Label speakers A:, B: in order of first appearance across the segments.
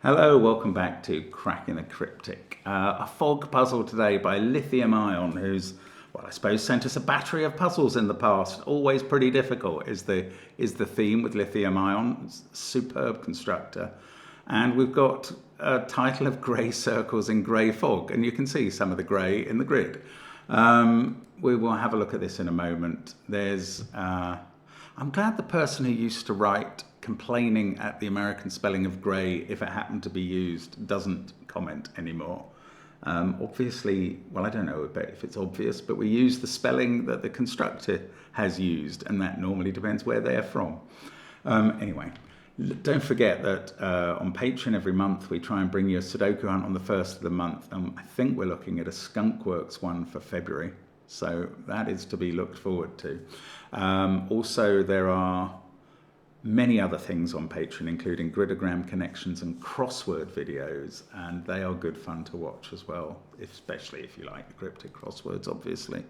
A: Hello, welcome back to Cracking the Cryptic. A fog puzzle today by Lithium Ion, who's, well, I suppose sent us a battery of puzzles in the past. Always pretty difficult is the theme with Lithium Ion. It's a superb constructor. And we've got a title of grey circles in grey fog, and you can see some of the grey in the grid. We will have a look at this in a moment. I'm glad the person who used to write complaining at the American spelling of grey if it happened to be used doesn't comment anymore. Obviously, well, I don't know if it's obvious, but we use the spelling that the constructor has used, and that normally depends where they're from. Anyway, don't forget that on Patreon every month we try and bring you a Sudoku hunt on the first of the month. I think we're looking at a Skunkworks one for February, so that is to be looked forward to. Also, there are many other things on Patreon, including gridogram connections and crossword videos, and they are good fun to watch as well, especially if you like the cryptic crosswords, obviously,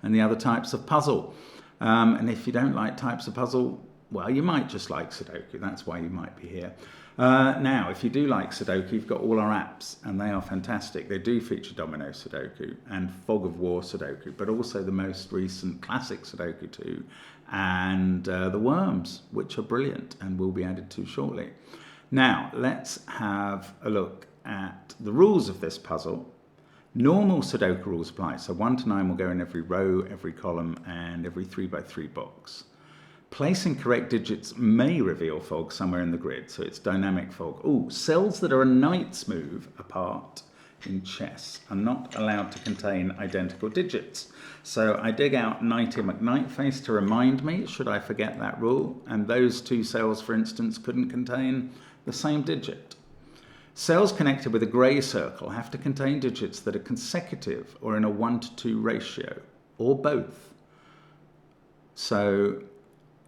A: and the other types of puzzle. And if you don't like types of puzzle, well, you might just like Sudoku. That's why you might be here. Now, if you do like Sudoku, you've got all our apps, and they are fantastic. They do feature Domino Sudoku and Fog of War Sudoku, but also the most recent Classic Sudoku 2 and the Worms, which are brilliant and will be added to shortly. Now, let's have a look at the rules of this puzzle. Normal Sudoku rules apply, so 1 to 9 will go in every row, every column, and every 3x3 box. Placing correct digits may reveal fog somewhere in the grid, so it's dynamic fog. Oh, cells that are a knight's move apart in chess are not allowed to contain identical digits. So I dig out Knighty McKnightface to remind me, should I forget that rule, and those two cells, for instance, couldn't contain the same digit. Cells connected with a grey circle have to contain digits that are consecutive or in a 1-to-2 ratio, or both. So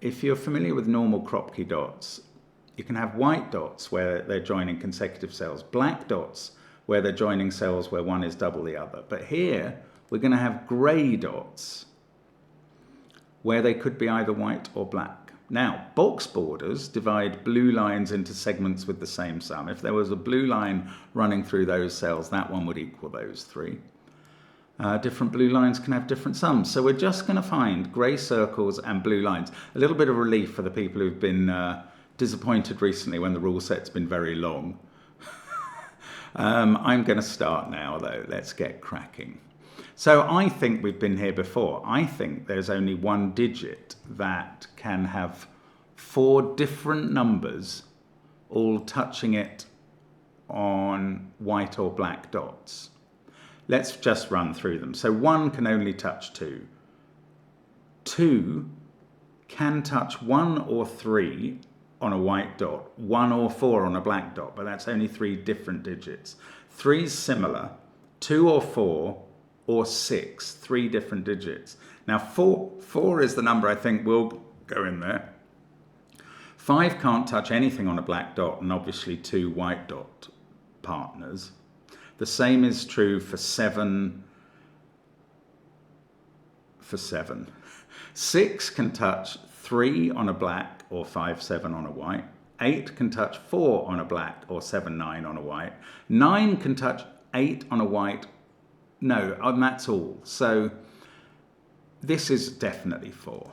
A: if you're familiar with normal Kropke dots, you can have white dots where they're joining consecutive cells, black dots where they're joining cells where one is double the other. But here, we're going to have grey dots where they could be either white or black. Now, box borders divide blue lines into segments with the same sum. If there was a blue line running through those cells, that one would equal those three. Different blue lines can have different sums. So we're just going to find grey circles and blue lines. A little bit of relief for the people who've been disappointed recently when the rule set's been very long. I'm going to start now, though. Let's get cracking. So I think we've been here before. I think there's only one digit that can have 4 different numbers all touching it on white or black dots. Let's just run through them. So 1 can only touch 2. 2 can touch 1 or 3 on a white dot, 1 or 4 on a black dot, but that's only 3 different digits. 3 is similar, 2 or 4 or 6, 3 different digits. Now 4 is the number I think will go in there. 5 can't touch anything on a black dot, and obviously 2 white dot partners. The same is true for 7. 6 can touch 3 on a black or 5, 7 on a white. 8 can touch 4 on a black or 7, 9 on a white. 9 can touch 8 on a white. No, and that's all. So this is definitely 4.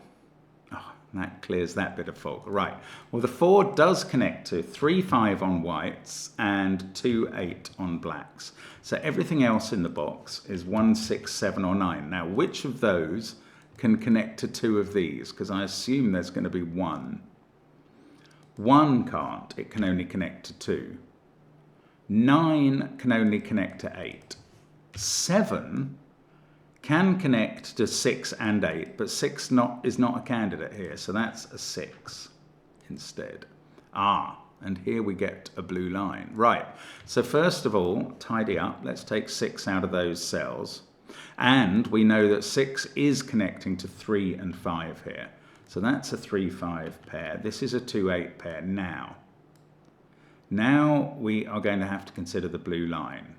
A: Oh, that clears that bit of fog. Right. Well, the 4 does connect to 3, 5 on whites and 2, 8 on blacks. So everything else in the box is 1, 6, 7 or 9. Now, which of those can connect to 2 of these? Because I assume there's going to be 1. 1 can't. It can only connect to 2. 9 can only connect to 8. 7 can connect to 6 and 8, but 6 is not a candidate here, so that's a 6 instead. And here we get a blue line. Right, so first of all, tidy up. Let's take 6 out of those cells. And we know that 6 is connecting to 3 and 5 here. So that's a 3-5 pair. This is a 2-8 pair now. Now we are going to have to consider the blue line.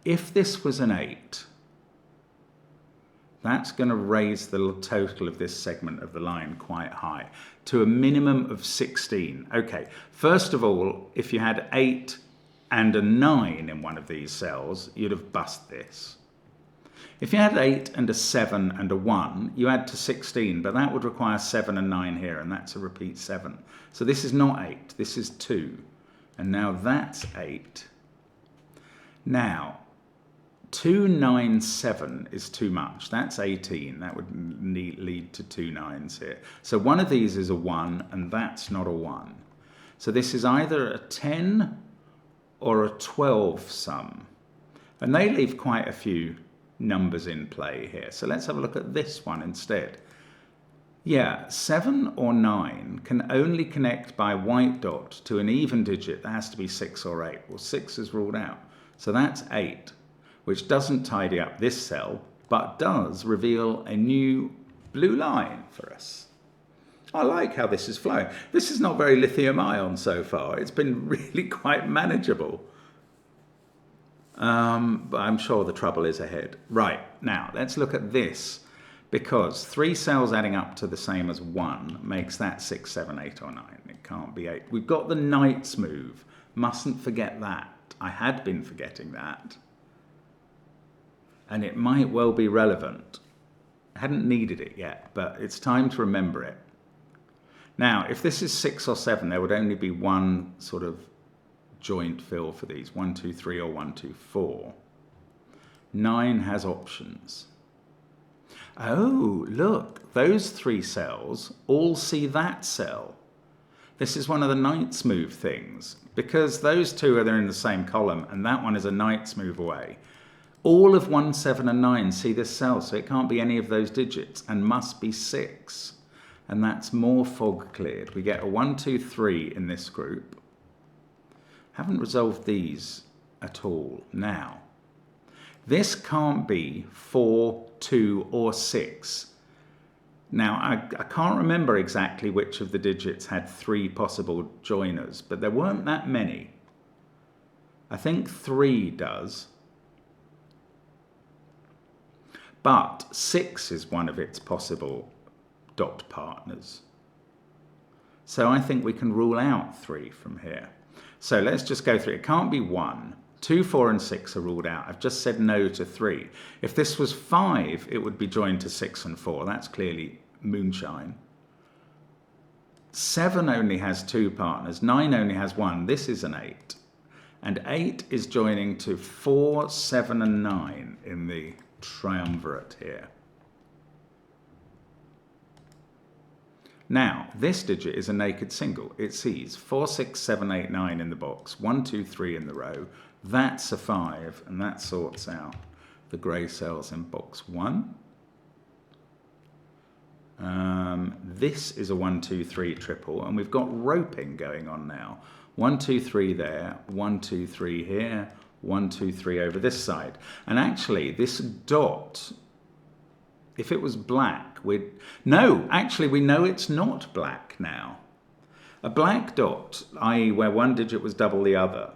A: If this was an 8, that's going to raise the total of this segment of the line quite high to a minimum of 16. Okay, first of all, if you had 8 and a 9 in one of these cells, you'd have bust this. If you had 8 and a 7 and a 1, you add to 16, but that would require 7 and 9 here, and that's a repeat 7. So this is not 8, this is 2. And now that's 8. Now, 2, 9, 7 is too much. That's 18. That would lead to 2 9s here. So one of these is a 1, and that's not a 1. So this is either a 10 or a 12 sum. And they leave quite a few numbers in play here. So let's have a look at this one instead. Yeah, 7 or 9 can only connect by white dot to an even digit that has to be 6 or 8. Well, 6 is ruled out. So that's 8, which doesn't tidy up this cell, but does reveal a new blue line for us. I like how this is flowing. This is not very lithium ion so far. It's been really quite manageable. But I'm sure the trouble is ahead. Right, now let's look at this, because 3 cells adding up to the same as 1 makes that 6, 7, 8 or 9. It can't be 8. We've got the knight's move. Mustn't forget that. I had been forgetting that. And it might well be relevant. I hadn't needed it yet, but it's time to remember it. Now, if this is 6 or 7, there would only be one sort of joint fill for these, 1, 2, 3 or 1, 2, 4. 9 has options. Oh, look, those 3 cells all see that cell. This is one of the knight's move things, because those 2 are there in the same column and that one is a knight's move away. All of 1, 7 and 9 see this cell, so it can't be any of those digits and must be 6. And that's more fog cleared. We get a 1, 2, 3 in this group. Haven't resolved these at all. Now, this can't be 4, 2 or 6. Now, I can't remember exactly which of the digits had 3 possible joiners, but there weren't that many. I think 3 does. But 6 is one of its possible dot partners. So I think we can rule out 3 from here. So let's just go through. It can't be 1. 2, 4 and 6 are ruled out. I've just said no to 3. If this was 5, it would be joined to 6 and 4. That's clearly moonshine. 7 only has 2 partners. 9 only has 1. This is an 8. And 8 is joining to 4, 7 and 9 in the triumvirate here. Now, this digit is a naked single. It sees 4, 6, 7, 8, 9 in the box, 1, 2, 3 in the row. That's a 5, and that sorts out the grey cells in box 1. This is a 1, 2, 3 triple, and we've got roping going on now. 1, 2, 3 there, 1, 2, 3 here, 1, 2, 3 over this side. And actually, this dot, if it was black, no, actually we know it's not black now. A black dot, i.e. where one digit was double the other,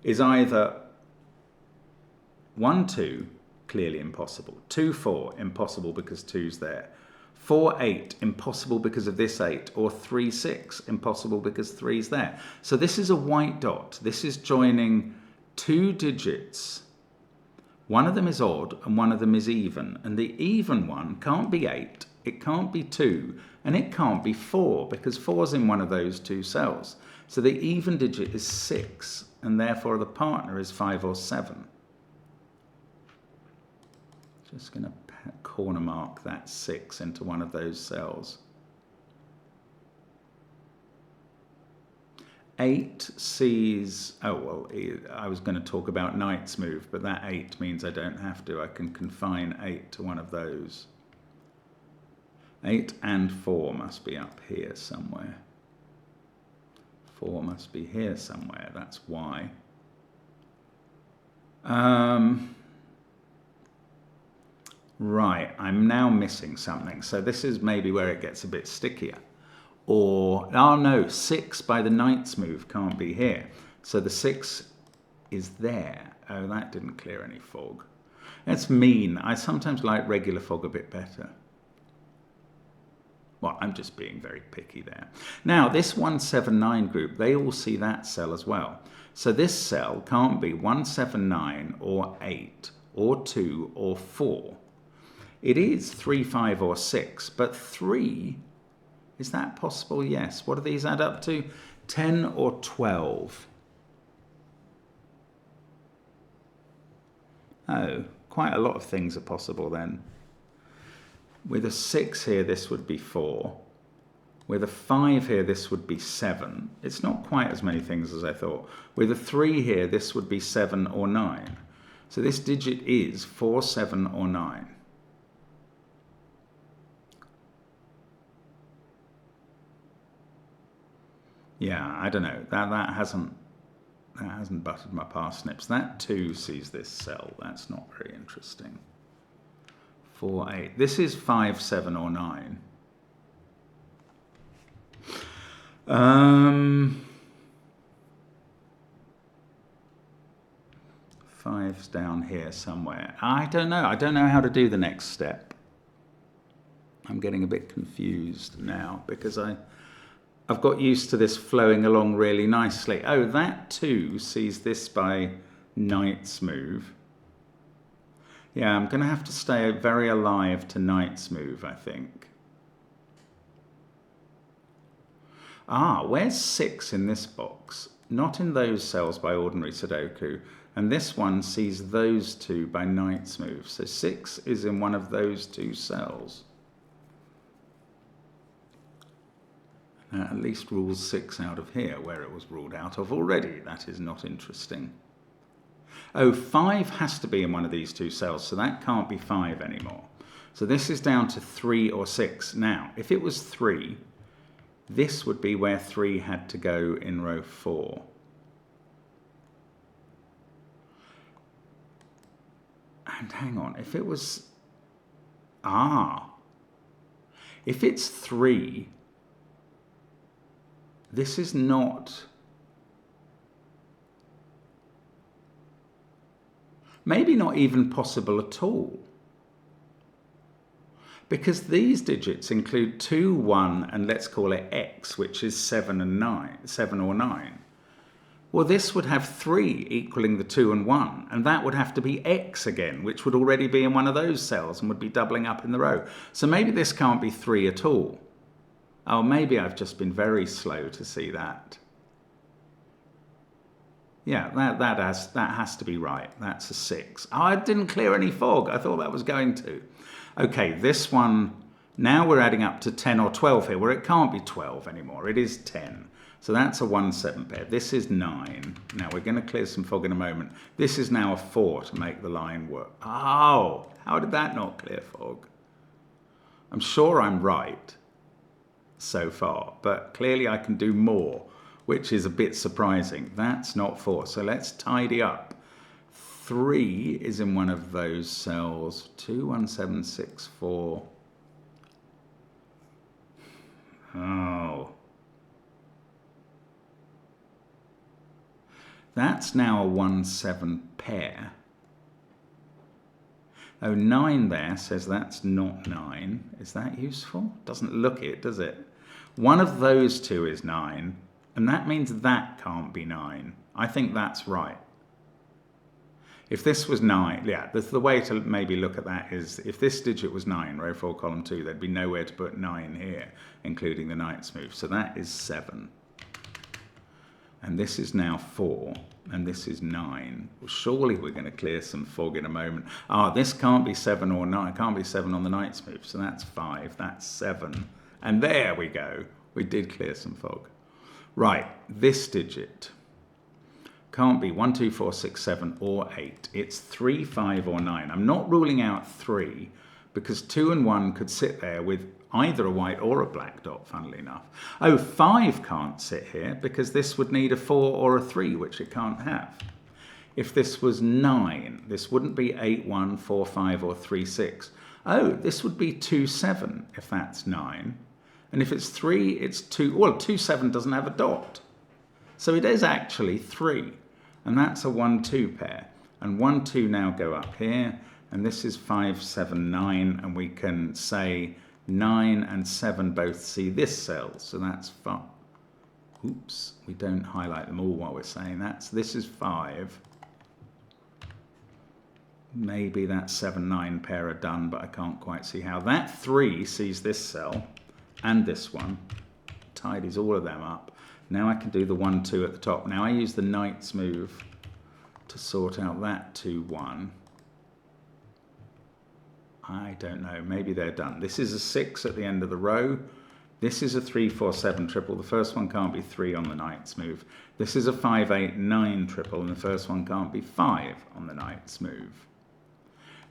A: is either 1, 2, clearly impossible, 2, 4, impossible because 2's there, 4, 8, impossible because of this 8, or 3, 6, impossible because 3's there. So this is a white dot. This is joining 2 digits. One of them is odd and one of them is even. And the even one can't be 8, it can't be 2, and it can't be 4 because 4's in one of those 2 cells. So the even digit is 6, and therefore the partner is 5 or 7. Just going to corner mark that 6 into one of those cells. 8 sees, oh well, I was going to talk about knight's move, but that 8 means I don't have to. I can confine 8 to one of those. 8 and 4 must be up here somewhere. 4 must be here somewhere, that's why. Right, I'm now missing something. So this is maybe where it gets a bit stickier. Or, oh no, 6 by the knight's move can't be here. So the 6 is there. Oh, that didn't clear any fog. It's mean. I sometimes like regular fog a bit better. Well, I'm just being very picky there. Now, this 179 group, they all see that cell as well. So this cell can't be 179 or 8 or 2 or 4. It is 3, 5 or 6, but 3, is that possible? Yes. What do these add up to? 10 or 12. Oh, quite a lot of things are possible then. With a 6 here, this would be 4. With a 5 here, this would be 7. It's not quite as many things as I thought. With a 3 here, this would be 7 or 9. So this digit is 4, 7 or 9. Yeah, I don't know. That hasn't buttered my parsnips. That 2 sees this cell. That's not very interesting. 4, 8. This is 5, 7 or 9. Five's down here somewhere. I don't know. I don't know how to do the next step. I'm getting a bit confused now because I've got used to this flowing along really nicely. Oh, that 2 sees this by knight's move. Yeah, I'm going to have to stay very alive to knight's move, I think. Ah, where's 6 in this box? Not in those cells by ordinary Sudoku. And this one sees those 2 by knight's move. So 6 is in one of those 2 cells. That at least rules 6 out of here, where it was ruled out of already. That is not interesting. Oh, 5 has to be in one of these 2 cells, so that can't be 5 anymore. So this is down to 3 or 6. Now, if it was 3, this would be where 3 had to go in row 4. And hang on, if it was... if it's 3, this is not... Maybe not even possible at all. Because these digits include 2, 1, and let's call it x, which is 7 and 9, 7 or 9. Well, this would have 3 equaling the 2 and 1, and that would have to be x again, which would already be in one of those cells and would be doubling up in the row. So maybe this can't be 3 at all. Oh, maybe I've just been very slow to see that. Yeah, that has to be right. That's a 6. Oh, I didn't clear any fog. I thought that was going to. Okay, this one, now we're adding up to 10 or 12 here, where it can't be 12 anymore. It is 10. So that's a 1, 7 pair. This is 9. Now we're going to clear some fog in a moment. This is now a 4 to make the line work. Oh, how did that not clear fog? I'm sure I'm right so far, but clearly I can do more, which is a bit surprising. That's not 4. So let's tidy up. 3 is in one of those cells. 2, 1, 7, 6, 4. Oh. That's now a 1, 7 pair. Oh, 9 there says that's not 9. Is that useful? Doesn't look it, does it? One of those 2 is 9, and that means that can't be 9. I think that's right. If this was 9, yeah, the way to maybe look at that is if this digit was 9, row 4, column 2, there'd be nowhere to put 9 here, including the knight's move. So that is 7. And this is now 4, and this is 9. Well, surely we're going to clear some fog in a moment. This can't be 7 or 9. It can't be 7 on the knight's move, so that's 5, that's 7. And there we go. We did clear some fog. Right, this digit can't be 1, 2, 4, 6, 7, or 8. It's 3, 5, or 9. I'm not ruling out 3, because 2 and 1 could sit there with either a white or a black dot, funnily enough. Oh, 5 can't sit here, because this would need a 4 or a 3, which it can't have. If this was 9, this wouldn't be 8, 1, 4, 5, or 3, 6. Oh, this would be 2, 7, if that's 9. And if it's 3, it's 2. Well, 2, 7 doesn't have a dot. So it is actually 3. And that's a 1, 2 pair. And 1, 2 now go up here. and this is 5, 7, 9, and we can say 9 and 7 both see this cell, so that's 5. Oops, we don't highlight them all while we're saying that. So this is 5. Maybe that 7, 9 pair are done, but I can't quite see how. That 3 sees this cell and this one, tidies all of them up. Now I can do the 1, 2 at the top. Now I use the knight's move to sort out that 2, 1. I don't know, maybe they're done. This is a 6 at the end of the row. This is a 3, 4, 7 triple. The first one can't be 3 on the knight's move. This is a 5, 8, 9 triple, and the first one can't be 5 on the knight's move.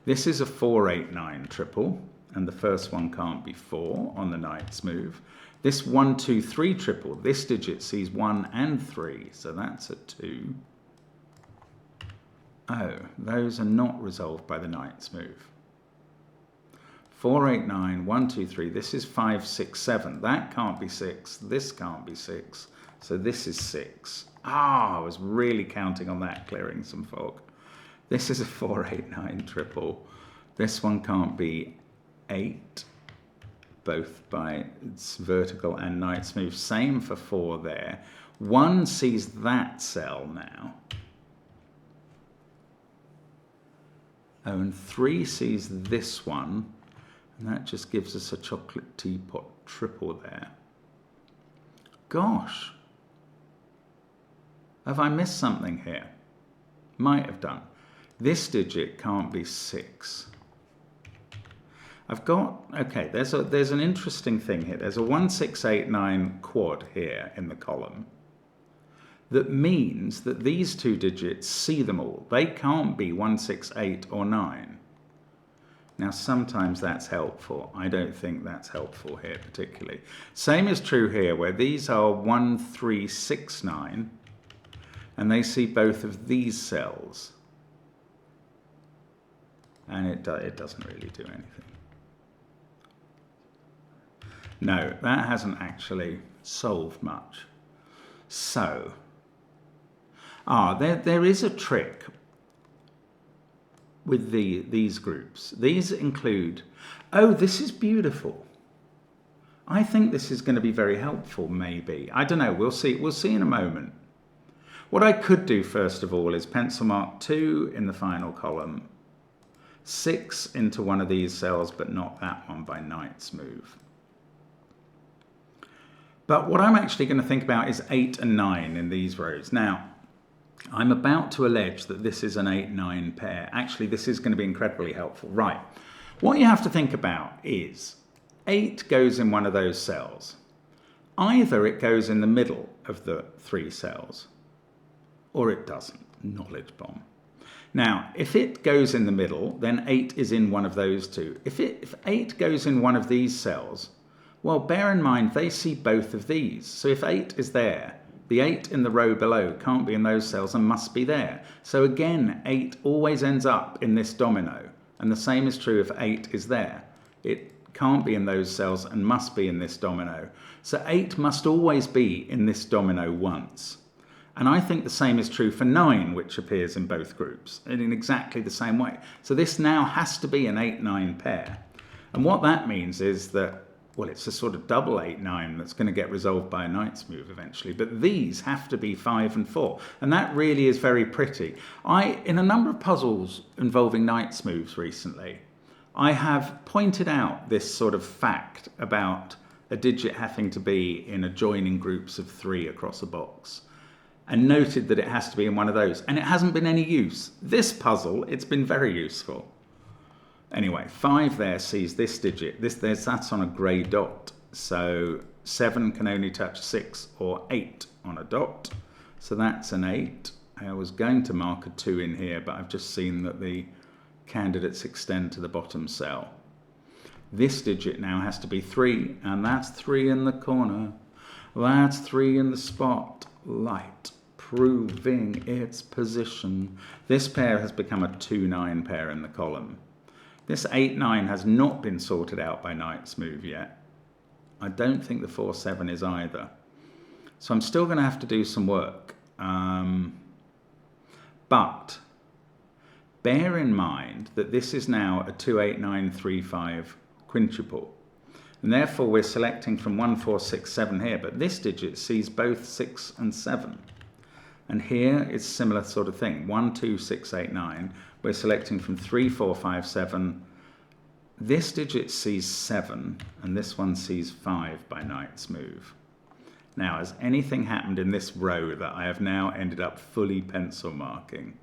A: This is a 4, 8, 9 triple, and the first one can't be 4 on the knight's move. This 1, 2, 3 triple, this digit sees 1 and 3, so that's a 2. Oh, those are not resolved by the knight's move. 4, 8, 9, 1, 2, 3, this is 5, 6, 7. That can't be 6, this can't be 6, so this is 6. Ah, I was really counting on that clearing some fog. This is a 4, 8, 9 triple. This one can't be 8, both by its vertical and knight's move. Same for 4 there. 1 sees that cell now. Oh, and 3 sees this one. And that just gives us a chocolate teapot triple there. Gosh. Have I missed something here? Might have done. This digit can't be 6. I've got, okay, there's an interesting thing here. There's a 1, 6, 8, 9 quad here in the column. That means that these 2 digits see them all. They can't be 1, 6, 8 or 9. Now, sometimes that's helpful. I don't think that's helpful here particularly. Same is true here, where these are 1, 3, 6, 9, and they see both of these cells. And it doesn't really do anything. No, that hasn't actually solved much. So, there is a trick with these groups. These include, oh, this is beautiful. I think this is going to be very helpful, maybe. I don't know, we'll see in a moment. What I could do first of all is pencil mark 2 in the final column, 6 into one of these cells, but not that one by knight's move. But what I'm actually going to think about is 8 and 9 in these rows. Now, I'm about to allege that this is an 8-9 pair. Actually, this is going to be incredibly helpful. Right. What you have to think about is 8 goes in one of those cells. Either it goes in the middle of the 3 cells, or it doesn't. Knowledge bomb. Now, if it goes in the middle, then 8 is in one of those 2. If 8 goes in one of these cells, well, bear in mind they see both of these. So if 8 is there, the 8 in the row below can't be in those cells and must be there. So again, 8 always ends up in this domino. And the same is true if 8 is there. It can't be in those cells and must be in this domino. So 8 must always be in this domino once. And I think the same is true for 9, which appears in both groups, and in exactly the same way. So this now has to be an 8-9 pair. And what that means is that, well, it's a sort of double 8-9 that's going to get resolved by a knight's move eventually. But these have to be 5 and 4. And that really is very pretty. In a number of puzzles involving knight's moves recently, I have pointed out this sort of fact about a digit having to be in adjoining groups of 3 across a box, and noted that it has to be in one of those. And it hasn't been any use. This puzzle, it's been very useful. Anyway, 5 there sees this digit. That's on a grey dot. So 7 can only touch 6 or 8 on a dot. So that's an 8. I was going to mark a 2 in here, but I've just seen that the candidates extend to the bottom cell. This digit now has to be 3, and that's 3 in the corner. That's 3 in the spotlight, proving its position. This pair has become a 2-9 pair in the column. This 8-9 has not been sorted out by knight's move yet. I don't think the 4-7 is either. So I'm still going to have to do some work. But Bear in mind that this is now a 28935 quintuple. And therefore we're selecting from 1, 4, 6, 7 here, but this digit sees both 6 and 7. And here it's similar sort of thing, 1, 2, 6, 8, 9. We're selecting from 3, 4, 5, 7. This digit sees 7, and this one sees 5 by knight's move. Now, has anything happened in this row that I have now ended up fully pencil marking?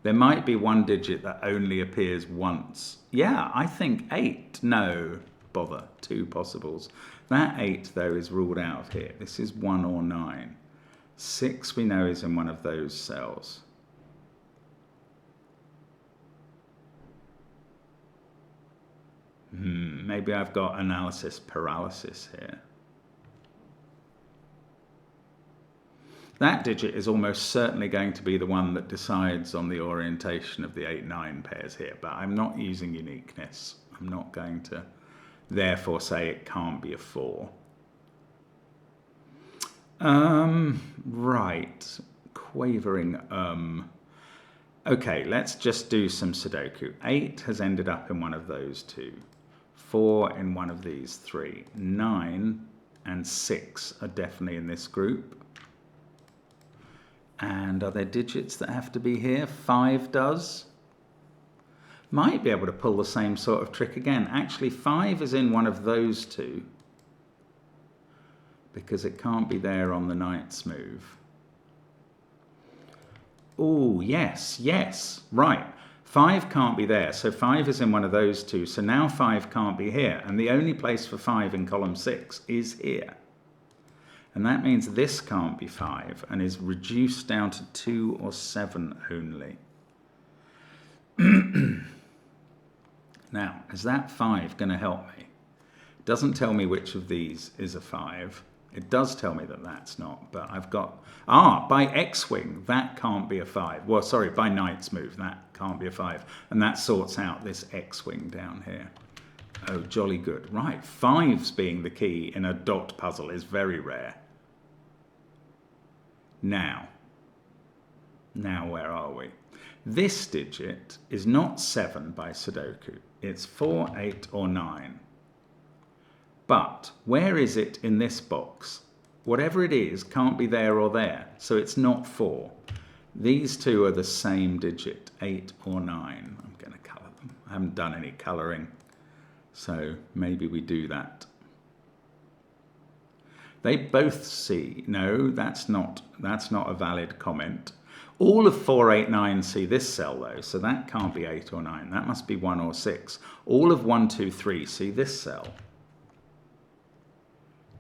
A: There might be one digit that only appears once. Yeah, I think 8. No, bother. 2 possibles. That 8, though, is ruled out of here. This is 1 or 9. 6 we know is in one of those cells. Maybe I've got analysis paralysis here. That digit is almost certainly going to be the one that decides on the orientation of the 8-9 pairs here, but I'm not using uniqueness. I'm not going to therefore say it can't be a 4. Right, quavering Okay, let's just do some Sudoku. 8 has ended up in one of those 2. 4 in one of these 3. 9 and 6 are definitely in this group. And are there digits that have to be here? 5 does. Might be able to pull the same sort of trick again. Actually, 5 is in one of those 2 because it can't be there on the knight's move. Oh, yes, yes, right. 5 can't be there, so 5 is in one of those 2. So now 5 can't be here, and the only place for 5 in column 6 is here. And that means this can't be 5 and is reduced down to 2 or 7 only. Now, is that 5 going to help me? It doesn't tell me which of these is a 5. It does tell me that that's not, but I've got... by X-Wing, that can't be a 5. Well, sorry, by Knight's move, that can't be a 5. And that sorts out this X-Wing down here. Oh, jolly good. Right, 5s being the key in a dot puzzle is very rare. Now where are we? This digit is not 7 by Sudoku. It's 4, 8, or 9. But where is it in this box? Whatever it is can't be there or there, so it's not 4. These 2 are the same digit, 8 or 9. I'm going to colour them. I haven't done any colouring, so maybe we do that. They both see. No, that's not a valid comment. All of 4, 8, 9 see this cell though, so that can't be 8 or 9. That must be 1 or 6. All of 1, 2, 3 see this cell.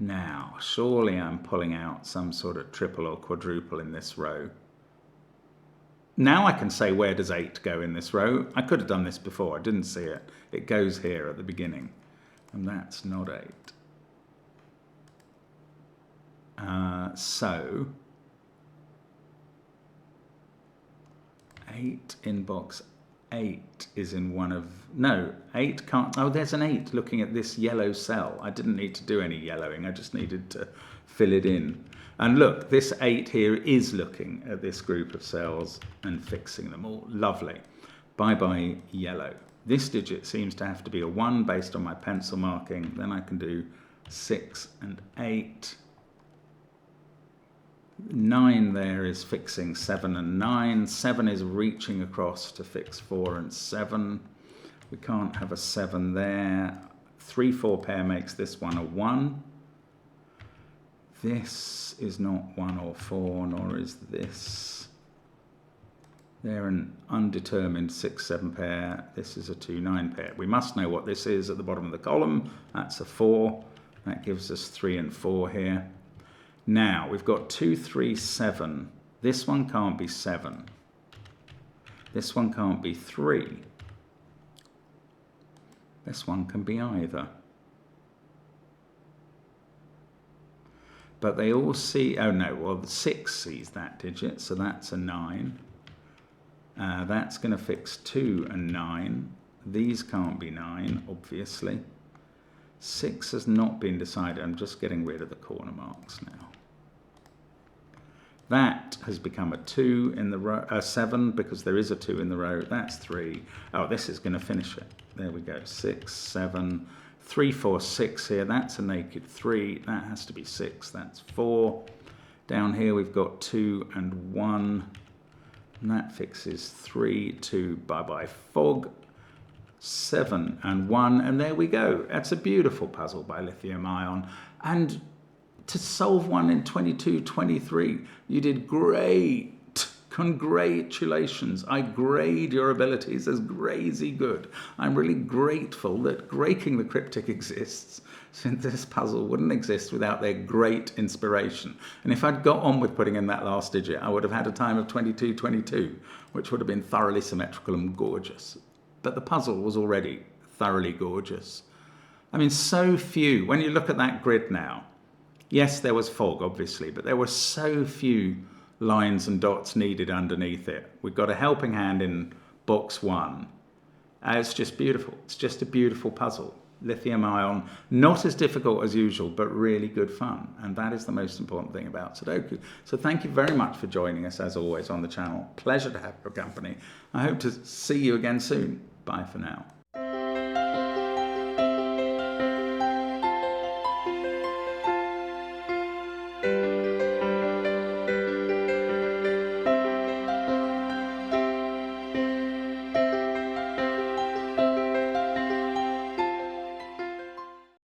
A: Now, surely I'm pulling out some sort of triple or quadruple in this row. Now I can say, where does 8 go in this row? I could have done this before. I didn't see it. It goes here at the beginning. And that's not 8. So 8 in box 8 is in one of... No, 8 can't... Oh, there's an 8 looking at this yellow cell. I didn't need to do any yellowing. I just needed to fill it in. And look, this 8 here is looking at this group of cells and fixing them all. Lovely. Bye-bye yellow. This digit seems to have to be a 1 based on my pencil marking. Then I can do 6 and 8. 9 there is fixing 7 and 9. 7 is reaching across to fix 4 and 7. We can't have a 7 there. 3, 4 pair makes this one a 1. This is not 1 or 4, nor is this. They're an undetermined 6, 7 pair. This is a 2, 9 pair. We must know what this is at the bottom of the column. That's a 4. That gives us 3 and 4 here. Now, we've got 2, 3, 7. This one can't be 7. This one can't be 3. This one can be either. But they all see... Oh, no. Well, the 6 sees that digit, so that's a 9. That's going to fix 2 and 9. These can't be 9, obviously. 6 has not been decided. I'm just getting rid of the corner marks now. That has become a 2 in the row, 7, because there is a 2 in the row. That's 3. Oh, this is going to finish it. There we go. 6, 7, 3, 4, 6 here. That's a naked 3. That has to be 6. That's 4. Down here we've got 2 and 1. And that fixes 3, 2, bye-bye fog. 7 and 1. And there we go. That's a beautiful puzzle by Lithium Ion. And to solve one in 22-23, you did great. Congratulations. I grade your abilities as crazy good. I'm really grateful that Breaking the Cryptic exists, since this puzzle wouldn't exist without their great inspiration. And if I'd got on with putting in that last digit, I would have had a time of 22-22, which would have been thoroughly symmetrical and gorgeous. But the puzzle was already thoroughly gorgeous. I mean, so few. When you look at that grid now, yes, there was fog, obviously, but there were so few lines and dots needed underneath it. We've got a helping hand in box 1. It's just beautiful. It's just a beautiful puzzle. Lithium Ion, not as difficult as usual, but really good fun. And that is the most important thing about Sudoku. So thank you very much for joining us, as always, on the channel. Pleasure to have your company. I hope to see you again soon. Bye for now.